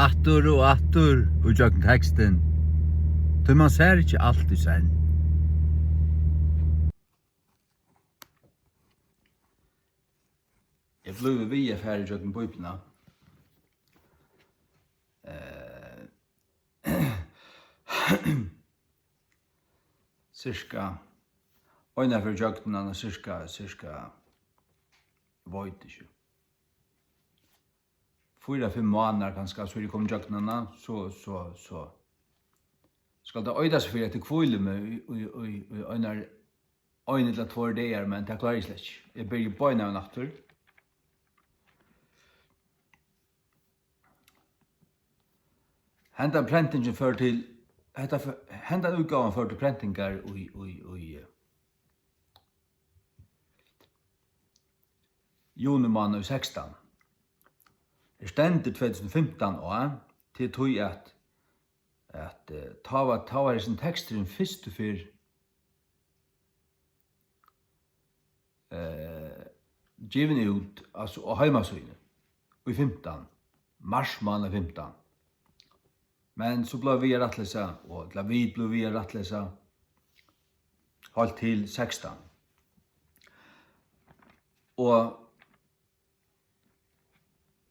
attur og attur og jøkken teksten. Så man ser ikke alt i senn. Jeg blev vi her i jøkken bøypina. Cirka øyne for jøkken, cirka veit ikke. 4-5 måneder kanskje, så er det kom jøkken, så skal det øyda seg for at det kvile med øyne til 2 dager, men det klarer jeg slett ikke. Jeg blir bøyne av natter. Hentan prentingen fører til hentan utgaven fører til prentingar i juni måned i 16. Det stendet 2015 og til tog at ta var sin teksten først for given ut altså og heimasøyne i 15 mars måned 15. Men så ble vi rettlesa, og vi ble vi rettlesa holdt til 16. Og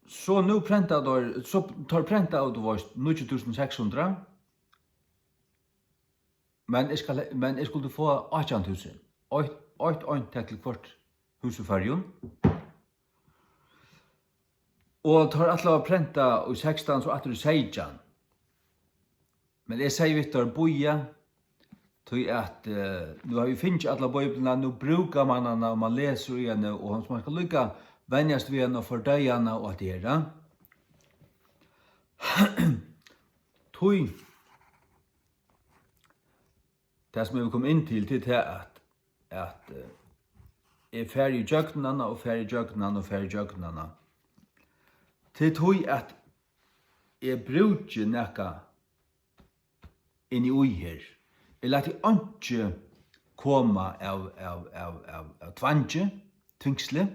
så nu tar prenta ut var 9600, men jeg skulle få 18.000. Ett til kvart huseferjon. Og tar atla prenta i 16, så atter i 16. Men jeg sier Victor boja, til at nu har vi finnet alle bøyblene, nu bruker man henne, og man leser i henne, og man skal lykke vennjast ved henne og fordøye henne og at det er. Tøy, det som jeg vil komme inn til at jeg ferdig i jøgnene, og ferdig i jøgnene, og ferdig i jøgnene. Til tøy at jeg bruker nekka inn i ui her. Jeg lette ikke komme av tvingsle,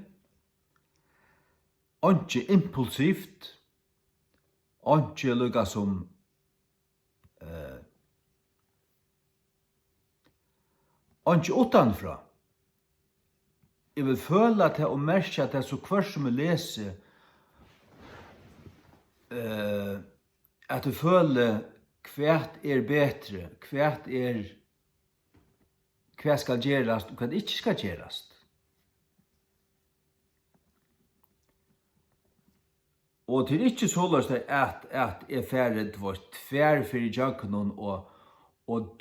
ikke impulsivt, ikke lukka som ikke utanfra. Jeg vil føle at jeg og merke at det er så hver som jeg leser at jeg føler hvert er betre, hva skal gjerast og hva ikke skal gjerast. Og til ikke så løst at jeg ferdig tvær for i jøkkenen og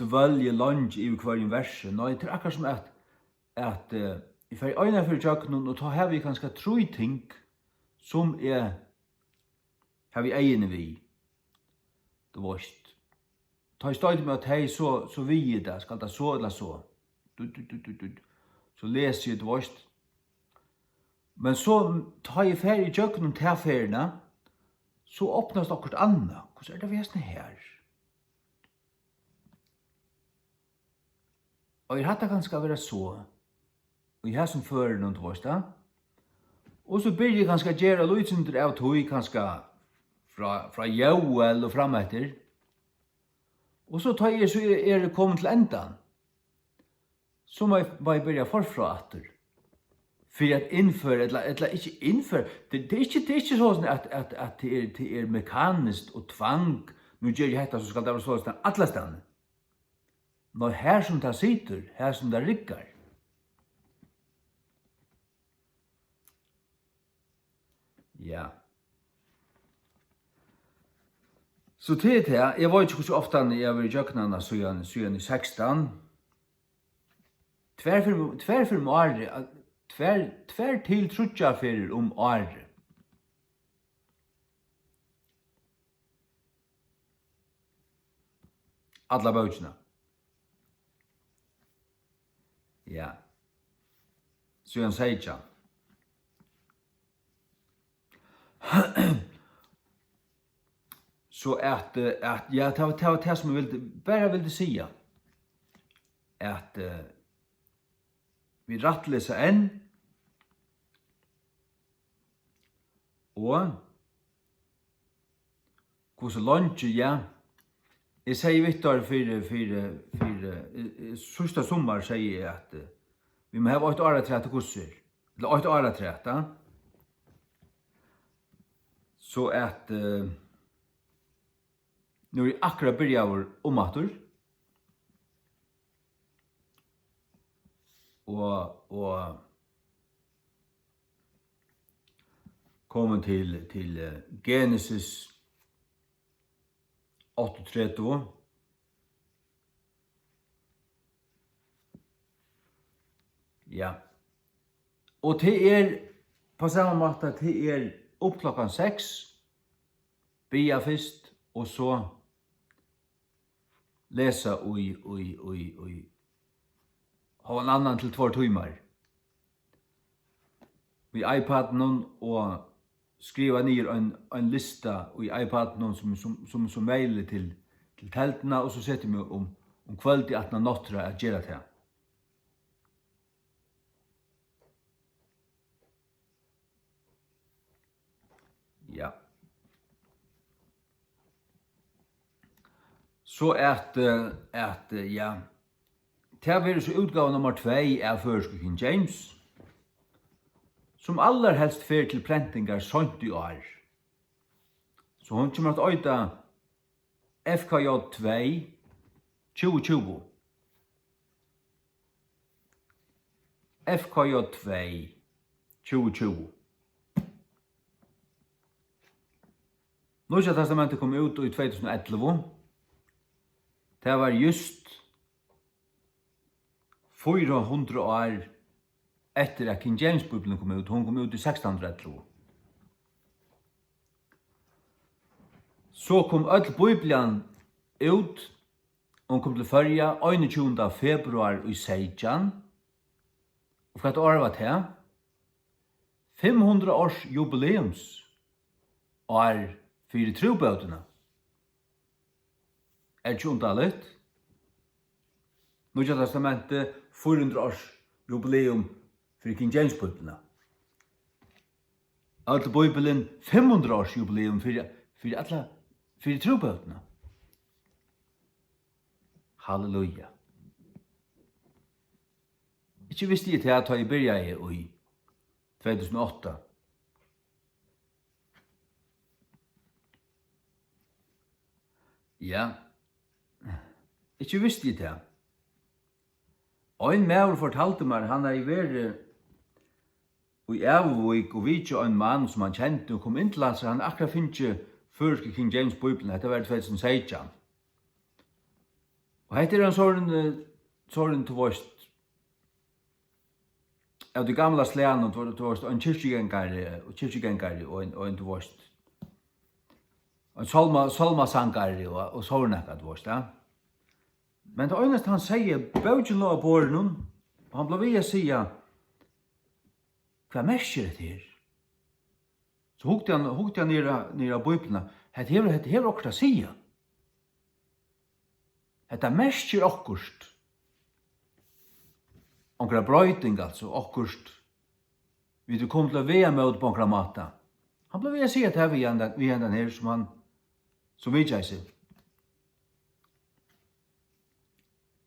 dvølge langt i hver verset. Nei, det er akkurat som at jeg ferdig øyne for i jøkkenen, og da har vi ganske 3 ting som har vi egene vi. Det var ikke. Ta i stedet med at hei, så vi er det, skal det så eller så. Så leser jeg det vårt. Men så tar jeg ferie i jøkken om tilferiene, så åpnes det akkurat annet. Hvordan er det vesne her? Og jeg hadde ganske være så. Og jeg har som fører noen til vårt. Og så blir jeg ganske gjøre lydsynter av tog, ganske fra jævel og frem etter. Og så tar jeg så det kommet til endan. Så må jeg bare begynne forfra etter. For at innføre, eller ikke innføre, det er ikke sånn at det er mekanisk og tvang. Nå gjør jeg dette, så skal det være sånn alle stedene. Når her som det sitter, her som det rigger. Ja. Så til det, jeg vet ikke hvor ofte jeg var i jøknene siden i 16. Tvær til trutjaferer om året. Alla bøkene. Ja. Siden 16. Så at ja, det var det som jeg ville si, at vi rattleser enn, og hur så lunch, ja. Jeg sier Victor sørste sommer sier jeg at vi må ha 8 år til kurser. Eller 8 år til da. Så at nu er akkurat byrja av omatur. Og kommet til Genesis 38. Ja. Og til på samme måte til opp klokken 6, bia først, og så lesa ha en annan til 2 timer. I iPaden og skriva ner en lista i iPaden som mailer til teltene, og så setter vi om kveld i 18 nattra at gjøre det. Ja. Så ja, det blir så utgave nummer 2 av Førske King James, som allerhelst fer til prentingar sånt i år. Så hun kommer at øyda FKJ 2 2020. FKJ 2 2020. Nya testamentet kom ut i 2011. Det var just 400 år etter at King James Bibelen kom ut. Hun kom ut i 1611. Så kom öll Bibelen ut. Hun kom til førja 21. februar i 16. Og hva år var det? 500 års jubileums år for trobøtene. Er ikke underligt? Nya testamentet 400 års jubileum for King James Bibelen. Alt Bibelen 500 års jubileum for trobøtene. Halleluja. Ikke visste jeg til at jeg begynte i 2008. Ja, ikke visste jeg det. Og en maur fortalte meg, han har vært i Avvik og vidt en mann som han kjente og kom inn til hans, han akkurat finnes ikke Førske King James Bibelen, dette var 2016. Og dette en sånn til vårt, av de gamle slæene, til vårt en kyrkjegengare og en til vårt, en salmasangare og sånn til vårt, ja. Men det eneste han sier, bøtjen lå av båren, og han ble ved å si, hva merker det her? Så hukte han ned av Bibelen, det her okkur å si. Dette merker okkurst. Onkra brøyting, altså, okkurst. Vi du kom til å være med på onkra mata. Han ble ved å si at det er vi den her som vi ikke ser.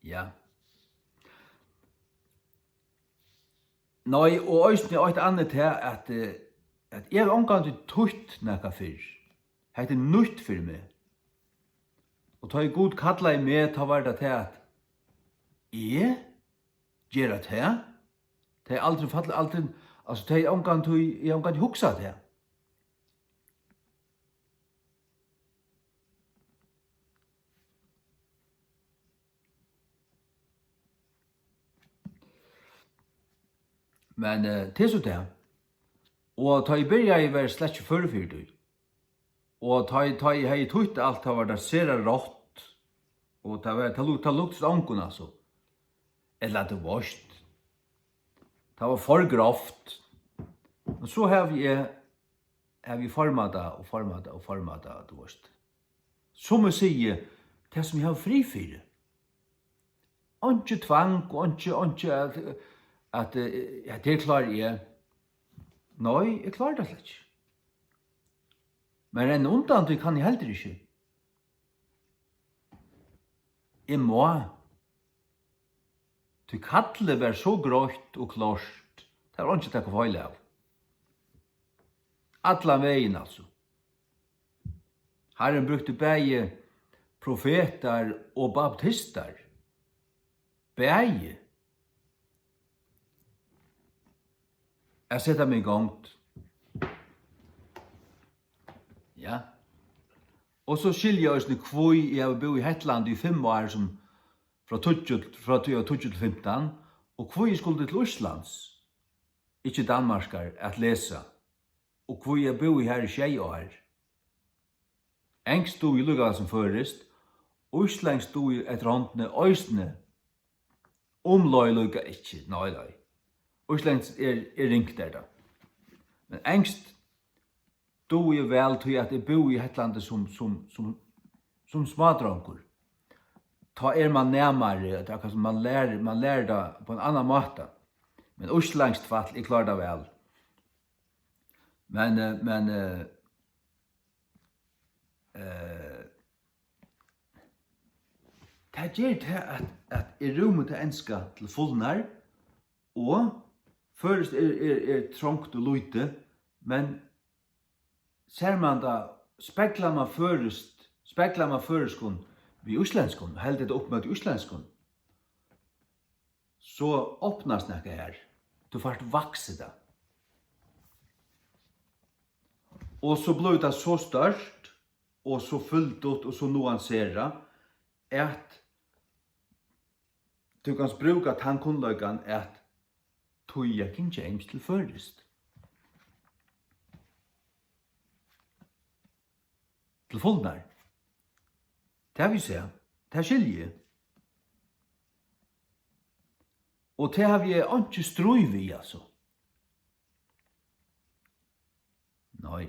Ja. Nei, og øyne er et annet her, at jeg omgang til tøyt nekka fyrr. Det er nytt for meg. Og ta i god kalla i meg, ta var det til at jeg gjør det her. Det er aldri fattelig, altså det er omgang til huksa det her. Men til så det. Og ta i byrja i var slett ikke førefyrd. Og ta i hei tutt alt det var der sera rått. Og ta luktes ångon altså. Eller det varst. Det var for grovt. Og så har vi format det, det varst. Som jeg sier, det som jeg har frifyr. Ikke tvang, og ikke at det klarer jeg. Nei, jeg klarer det slett ikke. Men en undan det kan jeg heller ikke. jeg må. Du kallet var så grått og klart. Det var ikke takk for høyde av. Alla veien, altså. Herren brukte begge profeter og baptister. Begge. Jeg setter meg i gang. Ja. Og så skiljer jeg oss hvor jeg har bodd i Hetland i 5 år som fra 20 til 15, og hvor jeg skulle til Oslands, ikke Danmarkar, at lese, og hvor jeg bor her i 6 år. Engst stod i lukket som først, Oslands stod i et rondene øysene, omløy lukket ikke, nei. Oslands ringt der da. Men engst stod jeg vel til at jeg bor i Hetlandet som smadronker. Ta man nærmere, det er man lærer det på en annan måte. Men Oslands fall, jeg klarer det vel. Men det gjør det at jeg rommet til enska til fullnar, og først trångt og lute, men ser man da, spekler man føreskon vi uslenskon, heldet det opp med uslenskon, så åpnas nekka her. Du får vakse det. Og så blir det så størst, og så fullt ut, og så nuansera, at du kan bruka tankunløygan at tøya King James til først. Til fullnar. Det vil si, det skiljer. Og det har vi ikke strøy vi, altså. Nei.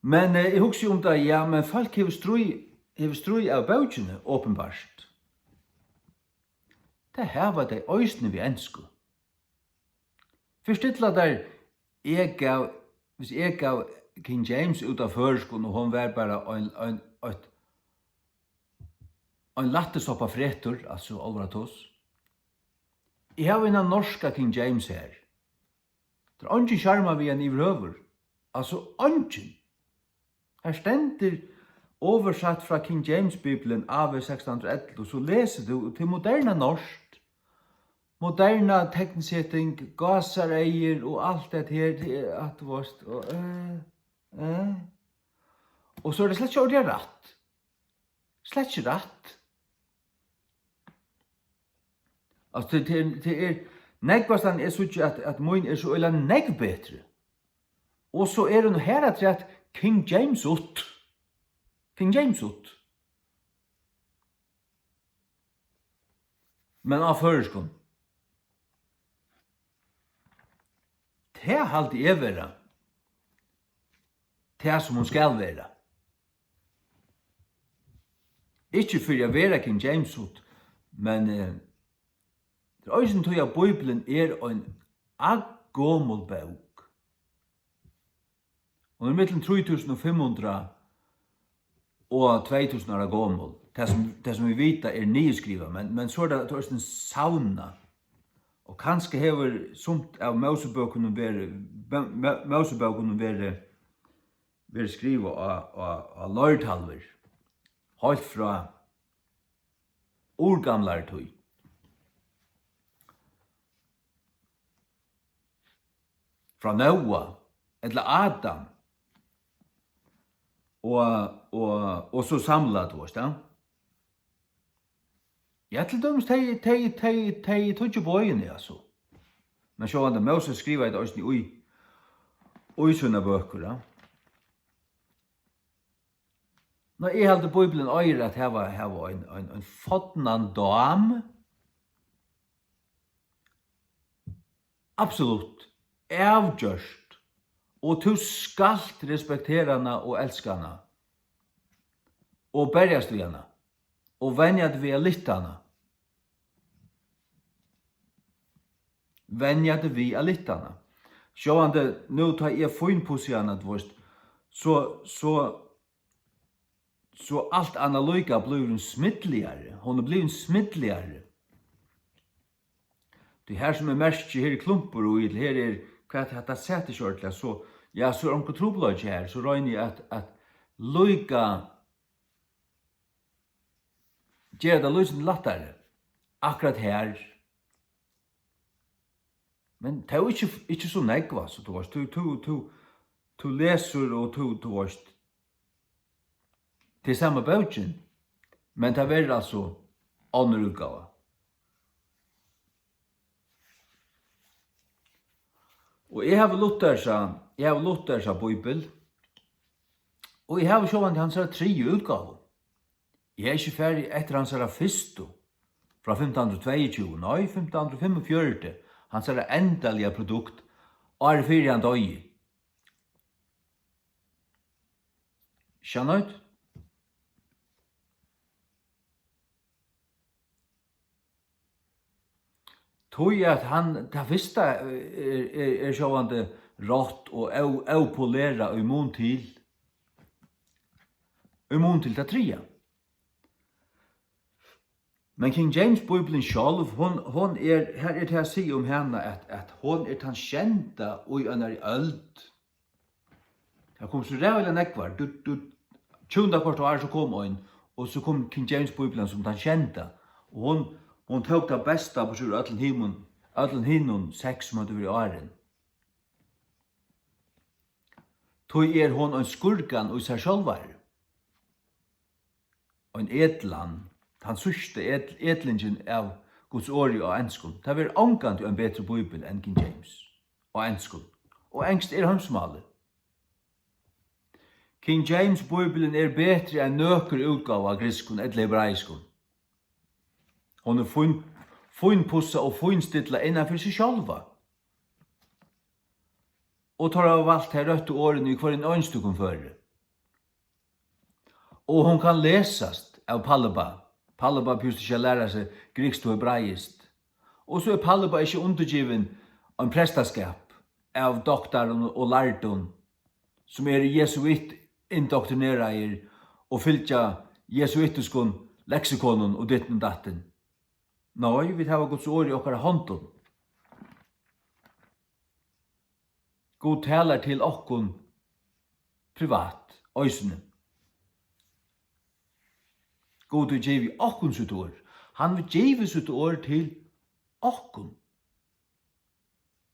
Men jeg husker om det, ja, men folk har strøy av bautjene, åpenbart. Det her var det øysene vi ønsker. Først ytla der, hvis jeg gav King James ut av førskolen, og hun var bare en lattesoppa fretur, altså alvaratos. Jeg har en norska King James her. Det er ikke sjarma vi en ivrøver. Altså, ikke. Her stender oversatt fra King James-bibelen av 1611, og så leser du til moderna norsk, moderna teknisetting, gasareier og alt det her, at vårt, og så er det slett ikke ordentlig rett. Slett ikke rett. Altså, det negvastan er så ikke at min er så eller negv bedre. Og så er det her at King James ut. King James ut. Men av føreskon. Det er alltid jeg være. Det er som hun skal være. Ikke for jeg være King James ut, men det er også en tog at Bibelen er en gammel bok. Og i middelen 3500 og 2000 år gammel. Det som vi vet er nyskrivet, men så er det også en sauna. Og kanskje hever sumt av Mosebøkene være skrivet av lørtalver. Helt fra urgamlare tøy. Fra Noah, eller Adam. Og så samlet oss, da. Ja, til dømes, de tog ikke bøyene, altså. Men så var det Moses skriver det også i sånne bøker, da. Når jeg heldte Bibelen øyre at her var en fotnan dam. Absolutt. Avgjørst. Og du skalt respektere henne og elske henne. Og bergast vi henne. Og venja det vi litt henne. Venja det vi litt henne. Sjående, nå tar jeg fin på seg henne, så så allt analoga blir en smittligare. Hon blir en smittligare. Det här som mest här klumpar och här vad det sätter shortla så ja så om kontrollblad här så rör jag att lojka ger det lösen lättare. Akkurat här. Men det är inte så nekva så du varst du läser och du varst till samma bøtjen, men det är alltså annan utgåva. Och jag har Luthersa bibel. Och jag har sjåvan til hans tre utgåvor. Jeg er ikke ferdig etter hans første, fra 1522, nei, 1545, hans endelige produkt, og fyrir han døy. Skjønner du? Tog at han, det første sjåvande rått og avpolera immun til det trea. Men King James Bibeln sjálv, hon her til å si om henne at hon den kjenta og en øld. Det kom så rævlig nekvar, 20 kvart år så kom hon, og så kom King James Bibeln som den kjenta. Og hon tok det besta på sur ödlen hinnon 6 måneder i åren. Tog hon en skurkan og seg sjálvar. Og en edlan, han sørste edlingen av Guds ord og enskund. Det var ångant en bedre bibel enn King James og enskund. Og engst hamsmalet. King James bibelen bedre enn nøkker utgave av griskund eller hebraiskund. Hon finpussa og finstilla innanfor seg sjálva. Og tar av valgt her røtte årene i hver en ønstukum føre. Og hon kan lesast av Palleba. Palleba pjust ikke læra seg grekst og hebraist. Og så Palleba ikke undergiven en prestaskap av doktoren og lærton som jesuit indoktrinerar og fylgja jesuitiskon leksikonon og ditten og datten. Nei, vi har Guds ord i okkara hånden. God talar til okkon privat, øysene. God vil give okkon sitt ord. Han vil give sitt ord til okkon.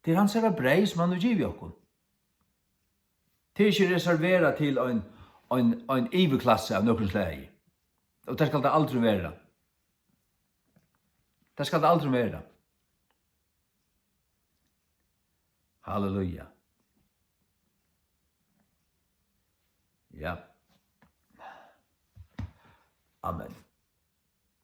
Det hans brei som han vil give okkon. Det ikke reservera til en iverklasse av nokre slag. Og det skal det aldri være. Det skal det aldri være. Halleluja. Ja. Amen.